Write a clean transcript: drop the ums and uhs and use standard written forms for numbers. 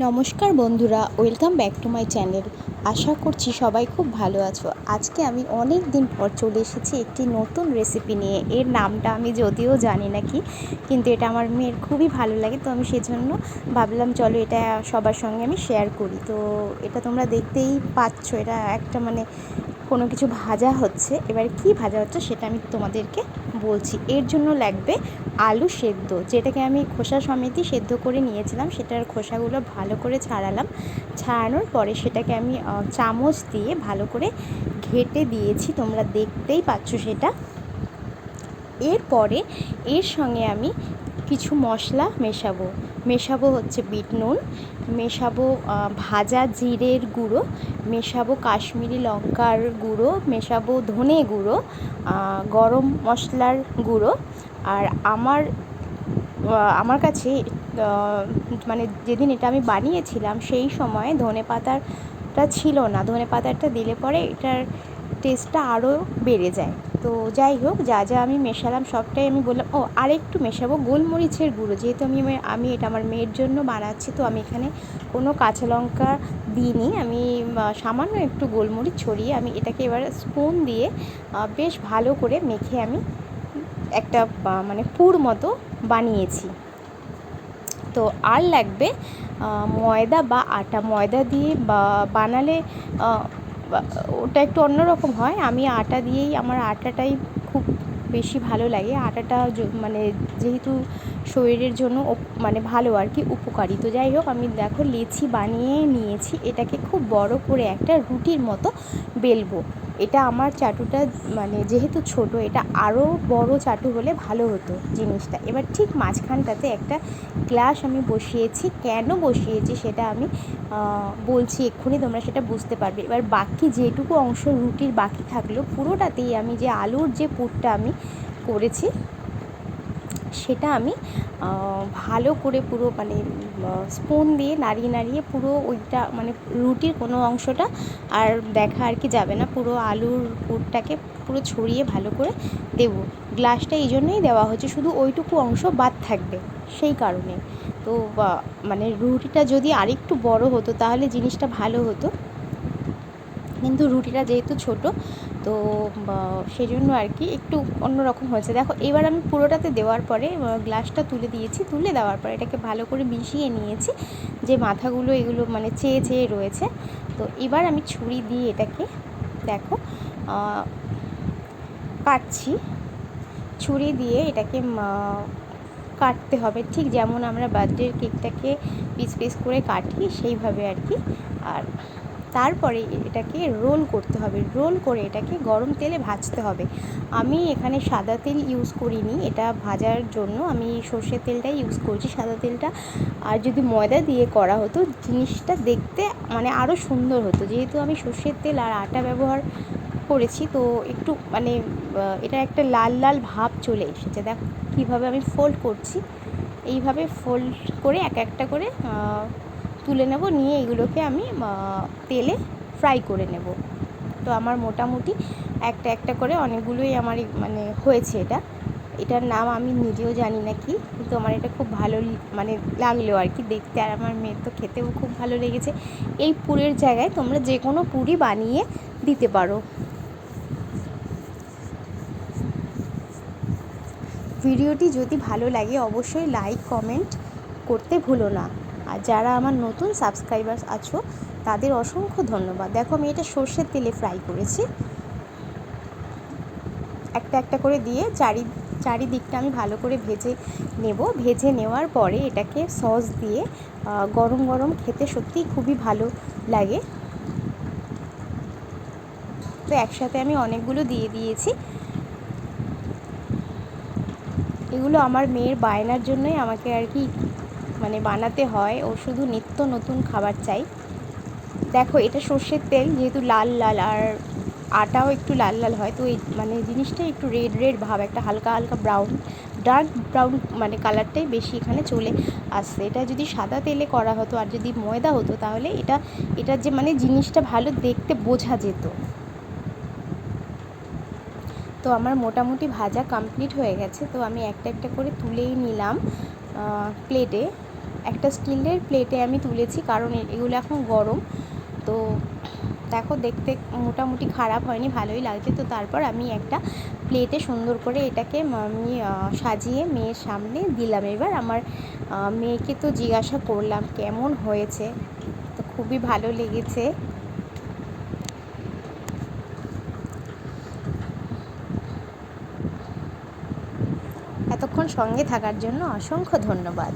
নমস্কার বন্ধুরা, welcome back to my channel. আশা করছি সবাই খুব ভালো আছো। আজকে আমি অনেক দিন পর চলে এসেছি একটি নতুন রেসিপি নিয়ে। এর নামটা আমি যদিও জানি না কি, কিন্তু এটা আমার মেয়ের খুবই ভালো লাগে, তো আমি সেজন্য ভাবলাম চলো এটা সবার সঙ্গে আমি শেয়ার করি। তো এটা তোমরা দেখতেই পাচ্ছ, এটা একটা কোনো কিছু ভাজা হচ্ছে। এবার কি ভাজা হচ্ছে সেটা আমি তোমাদেরকে বলছি। এর জন্য লাগবে আলু সেদ্ধ, যেটাকে আমি খোসা সমেতই সেদ্ধ করে নিয়েছিলাম। সেটার খোসাগুলো ভালো করে ছাড়ালাম। ছাড়ানোর পরে সেটাকে আমি চামচ দিয়ে ভালো করে ঘেঁটে দিয়েছি, তোমরা দেখতেই পাচ্ছ সেটা। এরপরে এর সঙ্গে আমি কিছু মশলা মেশাবো হচ্ছে বিট নুন, মেশাবো ভাজা জিরের গুঁড়ো, মেশাবো কাশ্মীরি লঙ্কার গুঁড়ো, মেশাবো ধনে গুঁড়ো, গরম মশলার গুঁড়ো। আর আমার কাছে যেদিন এটা আমি বানিয়েছিলাম সেই সময় ধনেপাতাটা ছিল না। ধনেপাতাটা দিলে পরে এটার টেস্টটা আরও বেড়ে যায়। তো যাই হোক, যা যা আমি মেশালাম সবটাই আমি বললাম। আরেকটু মেশাবো গোলমরিচের গুঁড়ো, যেহেতু আমি এটা আমার মেয়ের জন্য বানাচ্ছি, তো আমি এখানে কোনো কাঁচা লঙ্কা দিইনি। আমি সামান্য একটু গোলমরিচ ছড়িয়ে আমি এটাকে এবার স্পুন দিয়ে বেশ ভালো করে মেখে আমি একটা পুর মতো বানিয়েছি। তো আর লাগবে ময়দা বা আটা। ময়দা দিয়ে বানালে ওটা একটু অন্যরকম হয়। আমি আটা দিয়েই, আমার আটাটাই খুব বেশি ভালো লাগে। আটাটা যেহেতু শরীরের জন্য ভালো আর কি, উপকারী। তো যাই হোক, আমি দেখো লেচি বানিয়ে নিয়েছি। এটাকে খুব বড় করে একটা রুটির মতো বেলবো। এটা আমার চাটুটা যেহেতু ছোট, এটা আরও বড় চাটু হলে ভালো হতো জিনিসটা। এবার ঠিক মাঝখানটাতে একটা গ্লাস আমি বসিয়েছি। কেন বসিয়েছি সেটা আমি বলছি এক্ষুনি, তোমরা সেটা বুঝতে পারবে। এবার বাকি যেটুকু অংশ রুটির বাকি থাকলো, পুরোটাতেই আমি যে আলুর যে পুরটা আমি করেছি সেটা আমি ভালো করে পুরো স্পুন দিয়ে নাড়িয়ে নাড়িয়ে পুরো ওইটা রুটির কোনো অংশটা আর দেখা আর কি যাবে না। পুরো আলুর পুরটাকে পুরো ছড়িয়ে ভালো করে দেবো। গ্লাসটা এই জন্যই দেওয়া হচ্ছে, শুধু ওইটুকু অংশ বাদ থাকবে সেই কারণে। তো রুটিটা যদি আরেকটু বড় হতো তাহলে জিনিসটা ভালো হতো, কিন্তু রুটিটা যেহেতু ছোট, তো সেজন্য আর কি একটু অন্যরকম হয়েছে। দেখো, এবার আমি পুরোটাতে দেওয়ার পরে গ্লাসটা তুলে দিয়েছি। তুলে দেওয়ার পরে এটাকে ভালো করে মিশিয়ে নিয়েছি, যে মাথাগুলো এগুলো চেয়ে চেয়ে রয়েছে। তো এবার আমি ছুরি দিয়ে এটাকে দেখো কাটছি। ছুরি দিয়ে এটাকে কাটতে হবে, ঠিক যেমন আমরা বার্থডের কেকটাকে পিস পিস করে কাটি সেইভাবে আর কি। আর তারপরে এটাকে রোল করতে হবে। রোল করে এটাকে গরম তেলে ভাজতে হবে। আমি এখানে সাদা তেল ইউজ করিনি এটা ভাজার জন্য, আমি সর্ষের তেলটাই ইউজ করছি। সাদা তেলটা আর যদি ময়দা দিয়ে করা হতো জিনিসটা দেখতে আরও সুন্দর হতো। যেহেতু আমি সর্ষের তেল আর আটা ব্যবহার করেছি, তো একটু এটা একটা লাল লাল ভাব চলে এসেছে। দেখো কীভাবে আমি ফোল্ড করছি, এইভাবে ফোল্ড করে এক একটা করে তুলে নেব। নিয়ে এগুলোকে আমি তেলে ফ্রাই করে নেব। তো আমার মোটামুটি একটা একটা করে অনেকগুলোই আমার হয়েছে। এটার নাম আমি নিজেও জানি না কি, কিন্তু আমার এটা খুব ভালো লাগলো আর কি দেখতে। আর আমার মেয়ের তো খেতেও খুব ভালো লেগেছে। এই পুরের জায়গায় তোমরা যে কোনো পুরি বানিয়ে দিতে পারো। ভিডিওটি যদি ভালো লাগে অবশ্যই লাইক কমেন্ট করতে ভুলো না। আর যারা আমার নতুন সাবস্ক্রাইবার্স আছো তাদের অসংখ্য ধন্যবাদ। দেখো, আমি এটা সর্ষের তেলে ফ্রাই করেছি। একটা একটা করে দিয়ে চারিদিকটা আমি ভালো করে ভেজে নেব। ভেজে নেওয়ার পরে এটাকে সস দিয়ে গরম গরম খেতে সত্যিই খুবই ভালো লাগে। তো একসাথে আমি অনেকগুলো দিয়ে দিয়েছি। এগুলো আমার মেয়ের বায়নার জন্যই আমাকে আর কি বানাতে হয়। ও শুধু নিত্য নতুন খাবার চাই। দেখো, এটা সর্ষের তেল যেহেতু লাল লাল, আর আটাও একটু লাল লাল হয়, তো এই জিনিসটা একটু রেড রেড ভাব, একটা হালকা হালকা ব্রাউন, ডার্ক ব্রাউন কালারটাই বেশি এখানে চলে আসছে। এটা যদি সাদা তেলে করা হতো আর যদি ময়দা হতো তাহলে এটার যে জিনিসটা ভালো দেখতে বোঝা যেত। তো আমার মোটামুটি ভাজা কমপ্লিট হয়ে গেছে। তো আমি একটা একটা করে তুলেই নিলাম প্লেটে। একটা স্টিলের প্লেটে আমি তুলেছি, কারণ এগুলো এখন গরম। তো দেখো দেখতে মোটামুটি খারাপ হয়নি, ভালোই লাগছে। তো তারপর আমি একটা প্লেটে সুন্দর করে এটাকে আমি সাজিয়ে মেয়ের সামনে দিলাম। এবার আমার মেয়েকে তো জিজ্ঞাসা করলাম কেমন হয়েছে, তো খুবই ভালো লেগেছে। এতক্ষণ সঙ্গে থাকার জন্য অসংখ্য ধন্যবাদ।